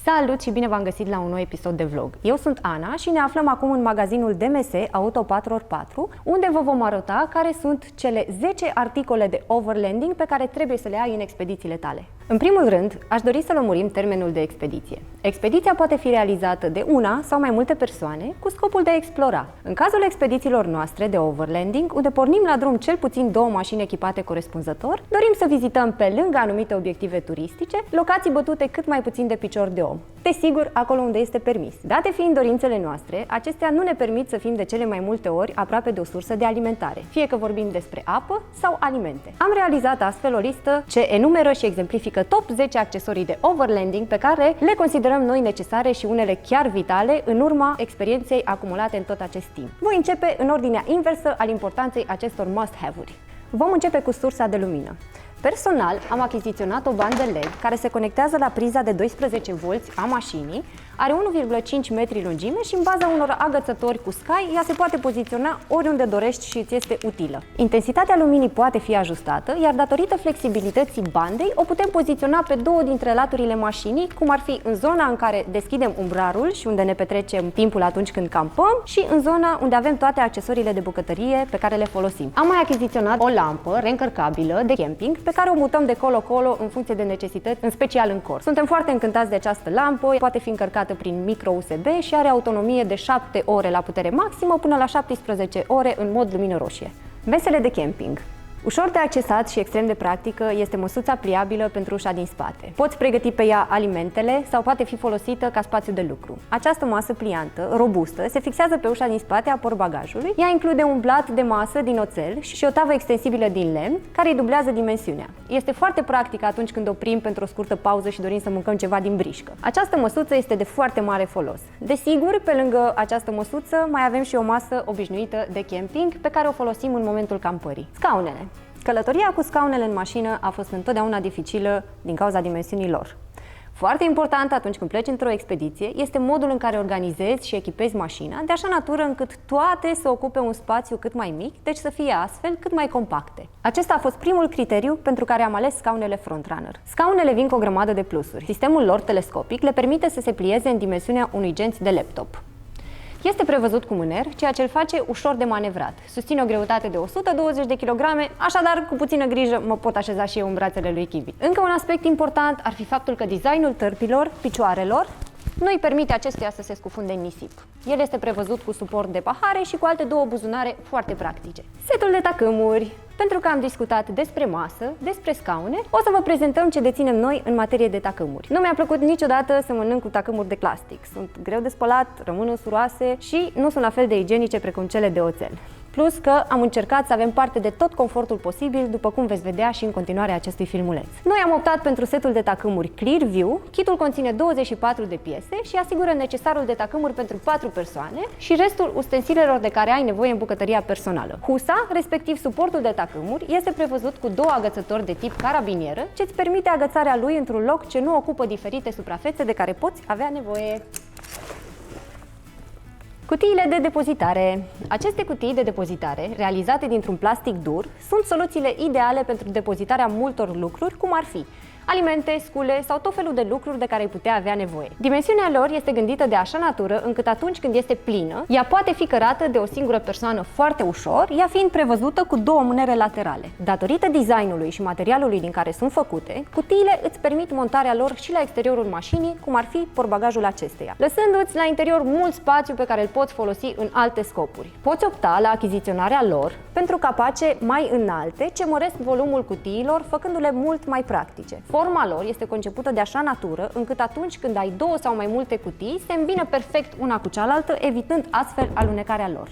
Salut și bine v-am găsit la un nou episod de vlog. Eu sunt Ana și ne aflăm acum în magazinul DMS Auto 4x4, unde vă vom arăta care sunt cele 10 articole de overlanding pe care trebuie să le ai în expedițiile tale. În primul rând, aș dori să lămurim termenul de expediție. Expediția poate fi realizată de una sau mai multe persoane cu scopul de a explora. În cazul expedițiilor noastre de overlanding, unde pornim la drum cel puțin 2 mașini echipate corespunzător, dorim să vizităm pe lângă anumite obiective turistice, locații bătute cât mai puțin de picior de om. Desigur, acolo unde este permis. Date fiind dorințele noastre, acestea nu ne permit să fim de cele mai multe ori aproape de o sursă de alimentare, fie că vorbim despre apă sau alimente. Am realizat astfel o listă ce enumeră și exemplifică top 10 accesorii de overlanding pe care le considerăm noi necesare și unele chiar vitale în urma experienței acumulate în tot acest timp. Voi începe în ordinea inversă al importanței acestor must-have-uri. Vom începe cu sursa de lumină. Personal, am achiziționat o bandă LED care se conectează la priza de 12 V a mașinii, are 1,5 metri lungime și în baza unor agățători cu scai, ea se poate poziționa oriunde dorești și îți este utilă. Intensitatea luminii poate fi ajustată, iar datorită flexibilității bandei, o putem poziționa pe două dintre laturile mașinii, cum ar fi în zona în care deschidem umbrarul și unde ne petrecem timpul atunci când campăm și în zona unde avem toate accesoriile de bucătărie pe care le folosim. Am mai achiziționat o lampă reîncărcabilă de camping pe care o mutăm de colo-colo în funcție de necesități, în special în cor. Suntem foarte încântați de această lampă, poate fi încărcată prin micro USB și are autonomie de 7 ore la putere maximă până la 17 ore în mod lumină roșie. Mesele de camping. Ușor de accesat și extrem de practică este măsuța pliabilă pentru ușa din spate. Poți pregăti pe ea alimentele sau poate fi folosită ca spațiu de lucru. Această masă pliantă, robustă, se fixează pe ușa din spate a portbagajului. Ea include un blat de masă din oțel și o tavă extensibilă din lemn, care îi dublează dimensiunea. Este foarte practică atunci când oprim pentru o scurtă pauză și dorim să mâncăm ceva din brișcă. Această măsuță este de foarte mare folos. Desigur, pe lângă această măsuță, mai avem și o masă obișnuită de camping pe care o folosim în momentul campării. Scaunele. Călătoria cu scaunele în mașină a fost întotdeauna dificilă din cauza dimensiunii lor. Foarte important atunci când pleci într-o expediție este modul în care organizezi și echipezi mașina de așa natură încât toate să ocupe un spațiu cât mai mic, deci să fie astfel cât mai compacte. Acesta a fost primul criteriu pentru care am ales scaunele Frontrunner. Scaunele vin cu o grămadă de plusuri. Sistemul lor telescopic le permite să se plieze în dimensiunea unui genți de laptop. Este prevăzut cu mâner, ceea ce îl face ușor de manevrat. Susține o greutate de 120 de kg, așadar, cu puțină grijă, mă pot așeza și eu în brațele lui Kiwi. Încă un aspect important ar fi faptul că designul tărpilor, picioarelor, nu îi permite acestuia să se scufunde în nisip. El este prevăzut cu suport de pahare și cu alte două buzunare foarte practice. Setul de tacâmuri. Pentru că am discutat despre masă, despre scaune, o să vă prezentăm ce deținem noi în materie de tacâmuri. Nu mi-a plăcut niciodată să mănânc cu tacâmuri de plastic. Sunt greu de spălat, rămân însuroase și nu sunt la fel de igienice precum cele de oțel. Plus că am încercat să avem parte de tot confortul posibil, după cum veți vedea și în continuarea acestui filmuleț. Noi am optat pentru setul de tacâmuri Clearview. Kitul conține 24 de piese și asigură necesarul de tacâmuri pentru 4 persoane și restul ustensilelor de care ai nevoie în bucătăria personală. Husa, respectiv suportul de tacâmuri, este prevăzut cu 2 agățători de tip carabinieră, ce îți permite agățarea lui într-un loc ce nu ocupă diferite suprafețe de care poți avea nevoie. Cutiile de depozitare. Aceste cutii de depozitare, realizate dintr-un plastic dur, sunt soluțiile ideale pentru depozitarea multor lucruri, cum ar fi alimente, scule sau tot felul de lucruri de care ai putea avea nevoie. Dimensiunea lor este gândită de așa natură încât atunci când este plină, ea poate fi cărată de o singură persoană foarte ușor, ea fiind prevăzută cu 2 mânere laterale. Datorită designului și materialului din care sunt făcute, cutiile îți permit montarea lor și la exteriorul mașinii, cum ar fi portbagajul acesteia, lăsându-ți la interior mult spațiu pe care îl poți folosi în alte scopuri. Poți opta la achiziționarea lor pentru capace mai înalte ce măresc volumul cutiilor, făcându-le mult mai practice. Forma lor este concepută de așa natură încât atunci când ai 2 sau mai multe cutii, se îmbină perfect una cu cealaltă, evitând astfel alunecarea lor.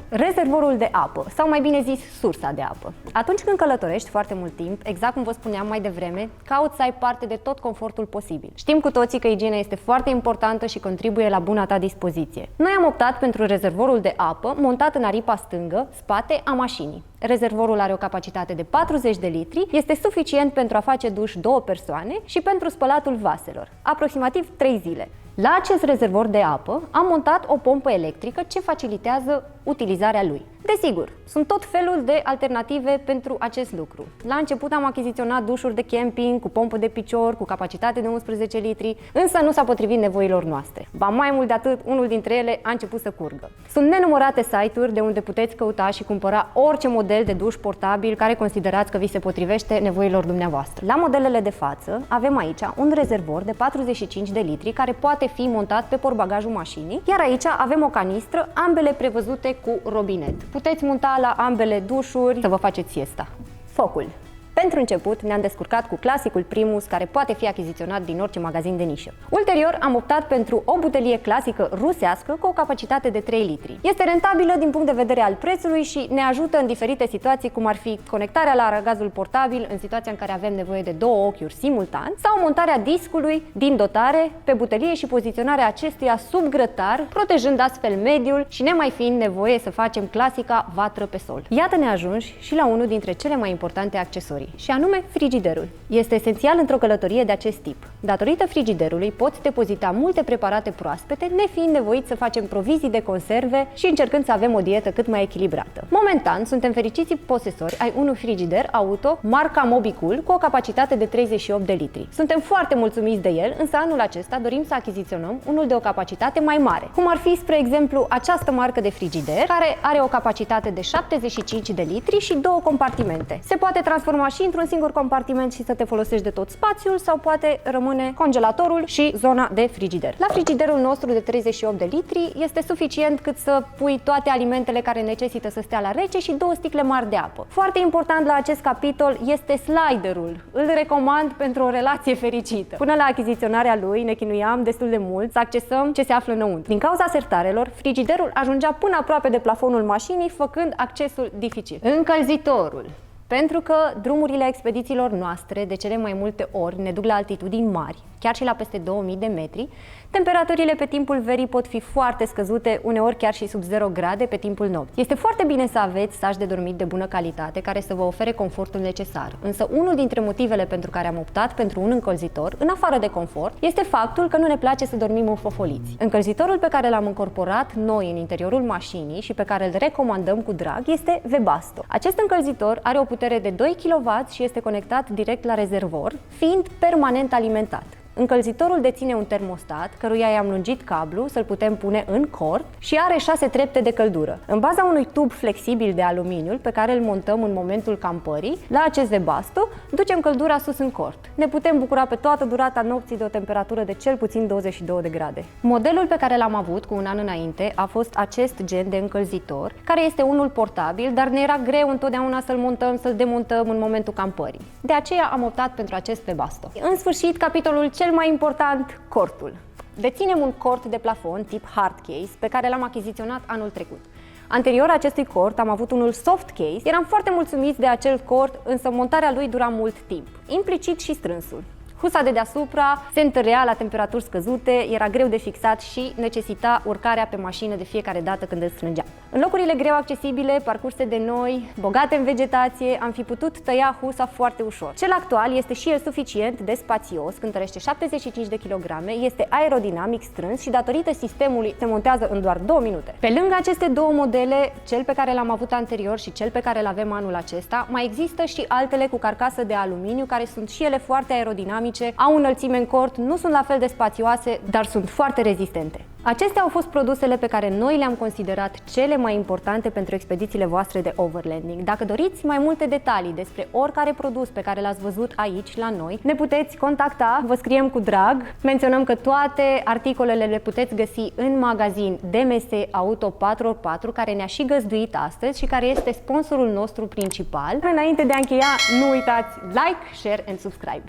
Rezervorul de apă, sau mai bine zis, sursa de apă. Atunci când călătorești foarte mult timp, exact cum vă spuneam mai devreme, cauți să ai parte de tot confortul posibil. Știm cu toții că igiena este foarte importantă și contribuie la buna ta dispoziție. Noi am optat pentru rezervorul de apă montat în aripa stângă, spate a mașinii. Rezervorul are o capacitate de 40 de litri, este suficient pentru a face duș 2 persoane și pentru spălatul vaselor, aproximativ 3 zile. La acest rezervor de apă am montat o pompă electrică ce facilitează utilizarea lui. Desigur, sunt tot felul de alternative pentru acest lucru. La început am achiziționat dușuri de camping cu pompă de picior, cu capacitate de 11 litri, însă nu s-a potrivit nevoilor noastre. Ba mai mult de atât, unul dintre ele a început să curgă. Sunt nenumărate site-uri de unde puteți căuta și cumpăra orice model de duș portabil care considerați că vi se potrivește nevoilor dumneavoastră. La modelele de față avem aici un rezervor de 45 de litri care poate fi montat pe portbagajul mașinii, iar aici avem o canistră, ambele prevăzute cu robinet. Puteți monta la ambele dușuri să vă faceți siesta. Focul. Pentru început ne-am descurcat cu clasicul Primus, care poate fi achiziționat din orice magazin de nișă. Ulterior am optat pentru o butelie clasică rusească cu o capacitate de 3 litri. Este rentabilă din punct de vedere al prețului și ne ajută în diferite situații, cum ar fi conectarea la aragazul portabil în situația în care avem nevoie de două ochiuri simultan sau montarea discului din dotare pe butelie și poziționarea acestuia sub grătar, protejând astfel mediul și nemai fiind nevoie să facem clasica vatră pe sol. Iată-ne ajunși și la unul dintre cele mai importante accesorii, și anume frigiderul. Este esențial într-o călătorie de acest tip. Datorită frigiderului poți depozita multe preparate proaspete, nefiind nevoit să facem provizii de conserve și încercând să avem o dietă cât mai echilibrată. Momentan suntem fericiți posesori ai unui frigider auto marca Mobicool cu o capacitate de 38 de litri. Suntem foarte mulțumiți de el, însă anul acesta dorim să achiziționăm unul de o capacitate mai mare, cum ar fi, spre exemplu, această marcă de frigider, care are o capacitate de 75 de litri și două compartimente. Se poate transforma și într-un singur compartiment și să te folosești de tot spațiul, sau poate rămâne congelatorul și zona de frigider. La frigiderul nostru de 38 de litri este suficient cât să pui toate alimentele care necesită să stea la rece și 2 sticle mari de apă. Foarte important la acest capitol este sliderul. Îl recomand pentru o relație fericită. Până la achiziționarea lui ne chinuiam destul de mult să accesăm ce se află înăuntru. Din cauza sertarelor, frigiderul ajungea până aproape de plafonul mașinii, făcând accesul dificil. Încălzitorul. Pentru că drumurile expedițiilor noastre de cele mai multe ori ne duc la altitudini mari, chiar și la peste 2000 de metri, temperaturile pe timpul verii pot fi foarte scăzute, uneori chiar și sub 0 grade pe timpul nopții. Este foarte bine să aveți saci de dormit de bună calitate care să vă ofere confortul necesar, însă unul dintre motivele pentru care am optat pentru un încălzitor, în afară de confort, este faptul că nu ne place să dormim înfofoliți. Încălzitorul pe care l-am încorporat noi în interiorul mașinii și pe care îl recomandăm cu drag este Webasto. Acest încălzitor are o putere de 2 kW și este conectat direct la rezervor, fiind permanent alimentat. Încălzitorul deține un termostat, căruia i-am lungit cablu să-l putem pune în cort și are 6 trepte de căldură. În baza unui tub flexibil de aluminiu pe care îl montăm în momentul campării, la acest Webasto ducem căldura sus în cort. Ne putem bucura pe toată durata nopții de o temperatură de cel puțin 22 de grade. Modelul pe care l-am avut cu un an înainte a fost acest gen de încălzitor, care este unul portabil, dar ne era greu întotdeauna să-l montăm, să-l demontăm în momentul campării. De aceea am optat pentru acest Webasto. În sfârșit, capitolul cel mai important, cortul. Deținem un cort de plafon tip hard case pe care l-am achiziționat anul trecut. Anterior acestui cort am avut unul soft case, eram foarte mulțumiți de acel cort, însă montarea lui dura mult timp, implicit și strânsul. Husa de deasupra se întărea la temperaturi scăzute, era greu de fixat și necesita urcarea pe mașină de fiecare dată când îl strângeam. În locurile greu accesibile, parcurse de noi, bogate în vegetație, am fi putut tăia husa foarte ușor. Cel actual este și el suficient de spațios, cântărește 75 de kilograme, este aerodinamic strâns și datorită sistemului se montează în doar 2 minute. Pe lângă aceste două modele, cel pe care l-am avut anterior și cel pe care îl avem anul acesta, mai există și altele cu carcasă de aluminiu care sunt și ele foarte aerodinamice, au înălțime în cort, nu sunt la fel de spațioase, dar sunt foarte rezistente. Acestea au fost produsele pe care noi le-am considerat cele mai importante pentru expedițiile voastre de overlanding. Dacă doriți mai multe detalii despre oricare produs pe care l-ați văzut aici la noi, ne puteți contacta, vă scriem cu drag. Menționăm că toate articolele le puteți găsi în magazin DMS Auto 4x4, care ne-a și găzduit astăzi și care este sponsorul nostru principal. Înainte de a încheia, nu uitați like, share and subscribe.